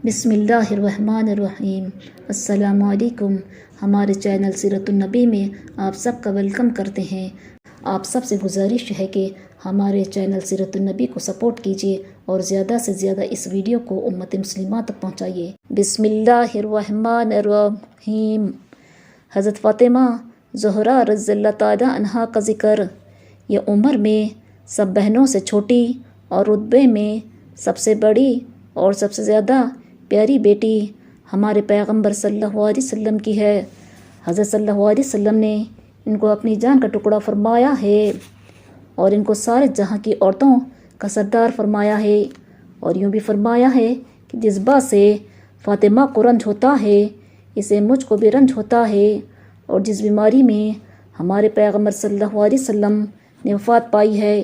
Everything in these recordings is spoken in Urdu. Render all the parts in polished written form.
بسم اللہ الرحمن الرحیم۔ السلام علیکم۔ ہمارے چینل سیرت النبی میں آپ سب کا ویلکم کرتے ہیں۔ آپ سب سے گزارش ہے کہ ہمارے چینل سیرت النبی کو سپورٹ کیجیے اور زیادہ سے زیادہ اس ویڈیو کو امت مسلمہ تک پہنچائیے۔ بسم اللہ الرحمن الرحیم۔ حضرت فاطمہ زہرا رضی اللہ تعالیٰ عنہا کا ذکر۔ یہ عمر میں سب بہنوں سے چھوٹی اور رتبے میں سب سے بڑی اور سب سے زیادہ پیاری بیٹی ہمارے پیغمبر صلی اللہ علیہ وسلم کی ہے۔ حضرت صلی اللہ علیہ وسلم نے ان کو اپنی جان کا ٹکڑا فرمایا ہے اور ان کو سارے جہاں کی عورتوں کا سردار فرمایا ہے، اور یوں بھی فرمایا ہے کہ جس بات سے فاطمہ کو رنج ہوتا ہے اسے مجھ کو بھی رنج ہوتا ہے، اور جس بیماری میں ہمارے پیغمبر صلی اللہ علیہ وسلم نے وفات پائی ہے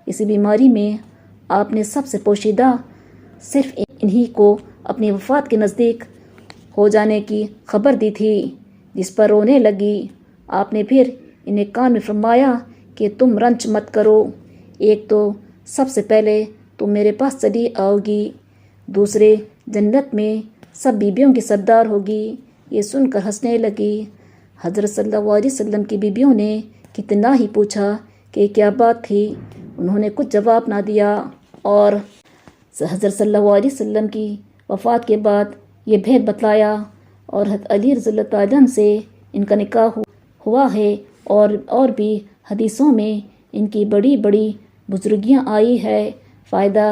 اسی بیماری میں آپ نے سب سے پوشیدہ صرف انہی کو اپنی وفات کے نزدیک ہو جانے کی خبر دی تھی، جس پر رونے لگی۔ آپ نے پھر انہیں کان میں فرمایا کہ تم رنج مت کرو، ایک تو سب سے پہلے تم میرے پاس چلی آؤ گی، دوسرے جنت میں سب بیبیوں کی سردار ہوگی۔ یہ سن کر ہنسنے لگی۔ حضرت صلی اللہ علیہ وسلم کی بیبیوں نے کتنا ہی پوچھا کہ کیا بات تھی، انہوں نے کچھ جواب نہ دیا، اور حضرت صلی اللہ علیہ وسلم کی وفات کے بعد یہ بھید بتلایا، اور حضرت علی رضی اللہ تعالیٰ عنہ سے ان کا نکاح ہوا ہے، اور بھی حدیثوں میں ان کی بڑی بڑی بزرگیاں آئی ہے۔ فائدہ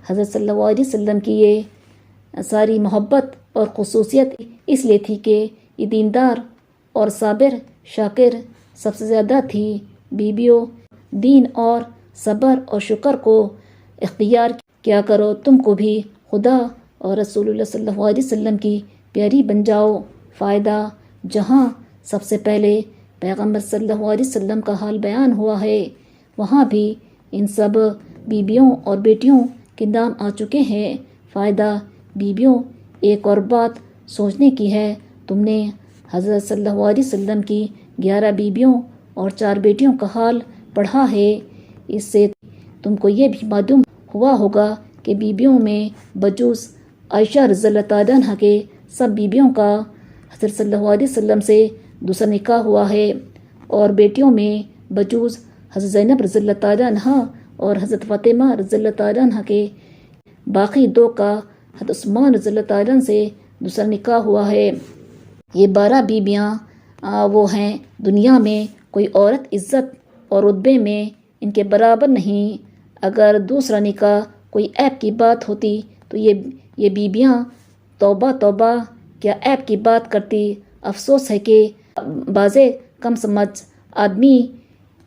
حضرت صلی اللہ علیہ وسلم کی یہ ساری محبت اور خصوصیت اس لیے تھی کہ یہ دیندار اور صابر شاکر سب سے زیادہ تھی۔ بیبیوں، دین اور صبر اور شکر کو اختیار کیا کرو، تم کو بھی خدا اور رسول اللہ صلی اللہ علیہ وسلم کی پیاری بن جاؤ۔ فائدہ جہاں سب سے پہلے پیغمبر صلی اللہ علیہ وسلم کا حال بیان ہوا ہے وہاں بھی ان سب بیبیوں اور بیٹیوں کے نام آ چکے ہیں۔ فائدہ بیبیوں، ایک اور بات سوچنے کی ہے، تم نے حضرت صلی اللہ علیہ وسلم کی 11 بیبیوں اور 4 بیٹیوں کا حال پڑھا ہے، اس سے تم کو یہ بھی معلوم ہوا ہوگا کہ بیبیوں میں بجوز عائشہ رضی اللہ تعالیٰ عنہ کے سب بیبیوں کا حضرت صلی اللہ علیہ وسلم سے دوسرا نکاح ہوا ہے، اور بیٹیوں میں بجوز حضرت زینب رضی اللہ تعالیٰ عنہ اور حضرت فاطمہ رضی اللہ تعالیٰ عنہ کے باقی 2 کا حضرت عثمان رضی اللہ تعالیٰ عنہ سے دوسرا نکاح ہوا ہے۔ یہ 12 بیبیاں وہ ہیں دنیا میں کوئی عورت عزت اور رتبے میں ان کے برابر نہیں۔ اگر دوسرا نکاح کوئی عیب کی بات ہوتی تو یہ بیبیاں توبہ توبہ کیا عیب کی بات کرتی۔ افسوس ہے کہ بعض کم سمجھ آدمی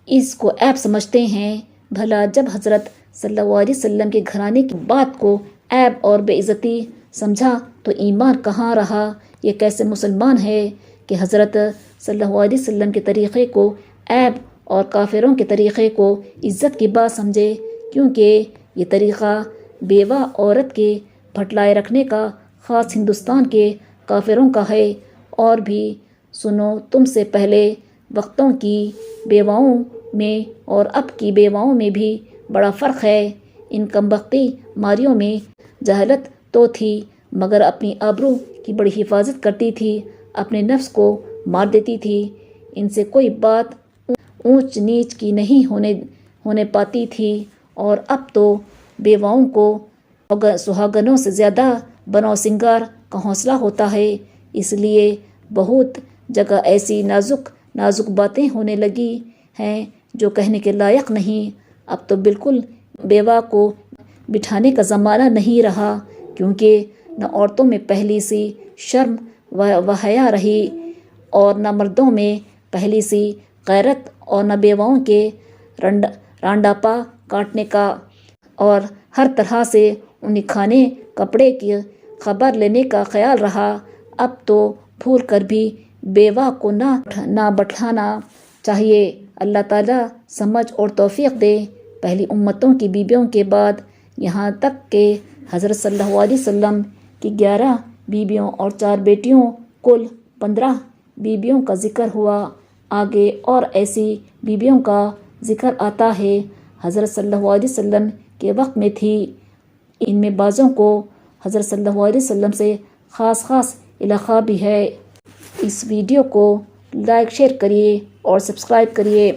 اس کو عیب سمجھتے ہیں۔ بھلا جب حضرت صلی اللہ علیہ وسلم کے گھرانے کی بات کو عیب اور بے عزتی سمجھا تو ایمان کہاں رہا؟ یہ کیسے مسلمان ہے کہ حضرت صلی اللہ علیہ وسلم کے طریقے کو عیب اور کافروں کے طریقے کو عزت کی بات سمجھے، کیونکہ یہ طریقہ بیوہ عورت کے بھٹلائے رکھنے کا خاص ہندوستان کے کافروں کا ہے۔ اور بھی سنو، تم سے پہلے وقتوں کی بیواؤں میں اور اب کی بیواؤں میں بھی بڑا فرق ہے۔ ان کمبختی ماریوں میں جہالت تو تھی مگر اپنی آبرو کی بڑی حفاظت کرتی تھی، اپنے نفس کو مار دیتی تھی، ان سے کوئی بات اونچ نیچ کی نہیں ہونے پاتی تھی، اور اب تو بیواؤں کو سہاگنوں سے زیادہ بنو سنگار کا حوصلہ ہوتا ہے، اس لیے بہت جگہ ایسی نازک باتیں ہونے لگی ہیں جو کہنے کے لائق نہیں۔ اب تو بالکل بیوہ کو بٹھانے کا زمانہ نہیں رہا، کیونکہ نہ عورتوں میں پہلی سی شرم و حیا رہی، اور نہ مردوں میں پہلی سی غیرت، اور نہ بیواؤں کے رانڈاپا کاٹنے کا اور ہر طرح سے انہیں کھانے کپڑے کی خبر لینے کا خیال رہا۔ اب تو بھول کر بھی بیوہ کو نہ بٹھانا چاہیے۔ اللہ تعالیٰ سمجھ اور توفیق دے۔ پہلی امتوں کی بیبیوں کے بعد یہاں تک کہ حضرت صلی اللہ علیہ وسلم کی 11 بیبیوں اور 4 بیٹیوں، کل 15 بیبیوں کا ذکر ہوا۔ آگے اور ایسی بیبیوں کا ذکر آتا ہے حضرت صلی اللہ علیہ وسلم کے وقت میں تھی، ان میں بعضوں کو حضرت صلی اللہ علیہ وسلم سے خاص علاقہ بھی ہے۔ اس ویڈیو کو لائک شیئر کریے اور سبسکرائب کریے۔